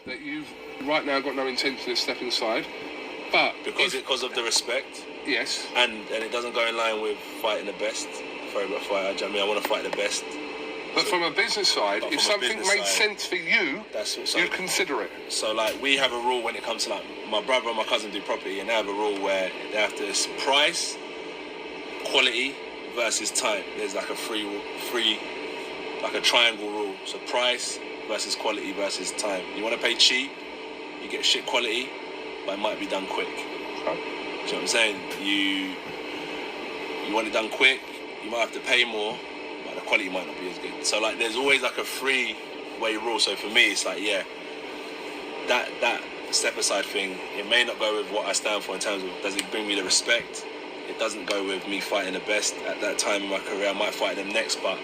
That you've right now got no intention of stepping aside, but because of the respect. Yes. And it doesn't go in line with fighting the best. Favorite fighter. Do you know what I mean? I want to fight the best. But from a business side, if something made sense for you, you'd consider it. So, like, we have a rule when it comes to, like, my brother and my cousin do property, and they have a rule where they have to price, quality versus time. There's like a free, like a triangle rule. So price versus quality versus time. You want to pay cheap, you get shit quality, but it might be done quick. Okay. Do you know what I'm saying? You want it done quick, you might have to pay more, but the quality might not be as good. So, like, there's always like a free-way rule. So for me, it's like, yeah, that step aside thing, it may not go with what I stand for in terms of does it bring me the respect. It doesn't go with me fighting the best at that time in my career. I might fight them next, but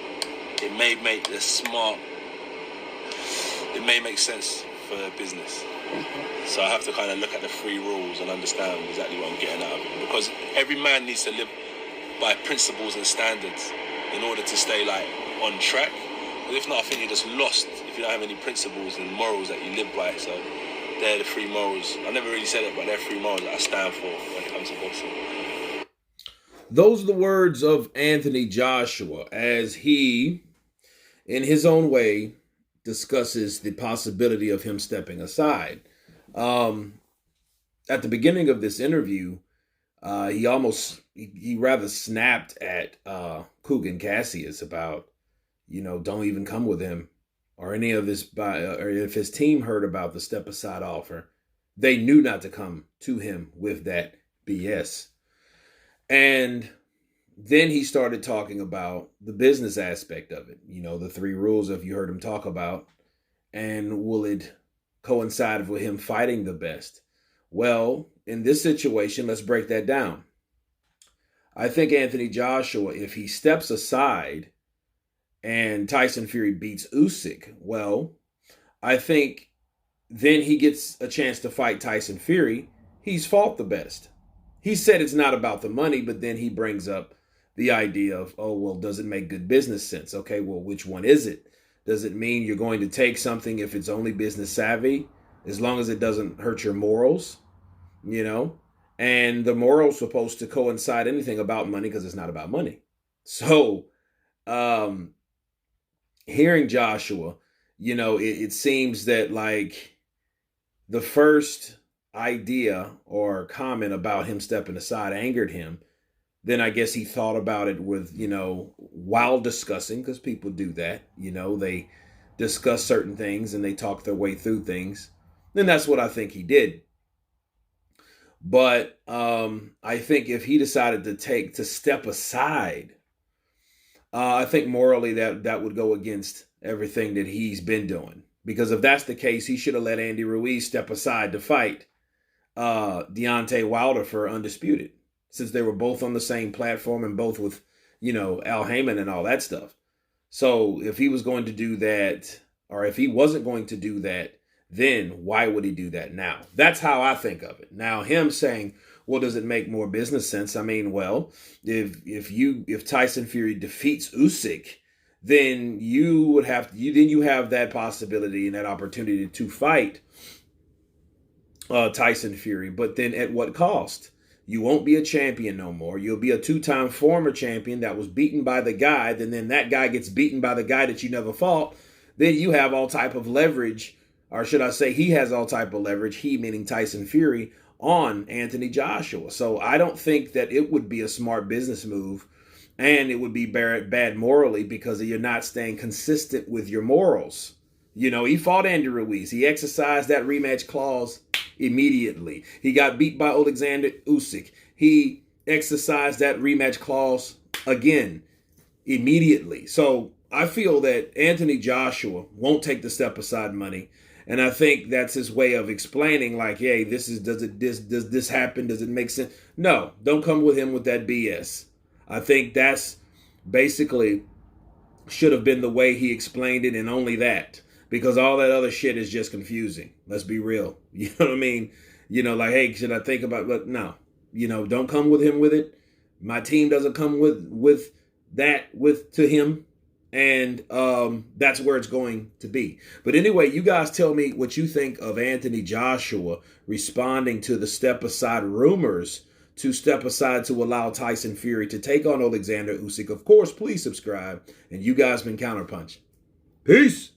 it may make the smart. It may make sense for business. So I have to kind of look at the three rules and understand exactly what I'm getting out of it. Because every man needs to live by principles and standards in order to stay, like, on track. But if not, I think you're just lost if you don't have any principles and morals that you live by. So they're the three morals. I never really said it, but they're three morals that I stand for when it comes to boxing. Those are the words of Anthony Joshua as he, in his own way, discusses the possibility of him stepping aside. At the beginning of this interview, he rather snapped at Kugan Cassius about, don't even come with him, or any of this, or if his team heard about the step aside offer, they knew not to come to him with that BS. And then he started talking about the business aspect of it, the three rules if you heard him talk about, and will it coincide with him fighting the best? Well, in this situation, let's break that down. I think Anthony Joshua, if he steps aside and Tyson Fury beats Usyk, well, I think then he gets a chance to fight Tyson Fury. He's fought the best. He said it's not about the money, but then he brings up the idea of, does it make good business sense? Okay, well, which one is it? Does it mean you're going to take something if it's only business savvy, as long as it doesn't hurt your morals, And the morals supposed to coincide anything about money because it's not about money. So, hearing Joshua, it seems that, like, the first idea or comment about him stepping aside angered him. Then I guess he thought about it with, while discussing, because people do that, they discuss certain things and they talk their way through things. Then that's what I think he did. But I think if he decided to step aside, I think morally that would go against everything that he's been doing. Because if that's the case, he should have let Andy Ruiz step aside to fight Deontay Wilder for undisputed, since they were both on the same platform and both with, Al Heyman and all that stuff. So if he was going to do that, or if he wasn't going to do that, then why would he do that now? That's how I think of it. Now, him saying, well, does it make more business sense? I mean, well, if Tyson Fury defeats Usyk, then you have that possibility and that opportunity to fight Tyson Fury. But then at what cost? You won't be a champion no more. You'll be a two-time former champion that was beaten by the guy. Then that guy gets beaten by the guy that you never fought. Then you have all type of leverage, or should I say he has all type of leverage, he meaning Tyson Fury, on Anthony Joshua. So I don't think that it would be a smart business move, and it would be bad morally because you're not staying consistent with your morals. He fought Andy Ruiz. He exercised that rematch clause immediately. He got beat by Alexander Usyk. He exercised that rematch clause again immediately. So I feel that Anthony Joshua won't take the step aside money. And I think that's his way of explaining, like, hey, does this happen? Does it make sense? No, don't come with him with that BS. I think that's basically should have been the way he explained it, and only that. Because all that other shit is just confusing. Let's be real. You know what I mean? Like, hey, should I think about it? But no. Don't come with him with it. My team doesn't come with that to him. And that's where it's going to be. But anyway, you guys tell me what you think of Anthony Joshua responding to the step aside rumors to step aside to allow Tyson Fury to take on Alexander Usyk. Of course, please subscribe. And you guys been Counterpunched. Peace.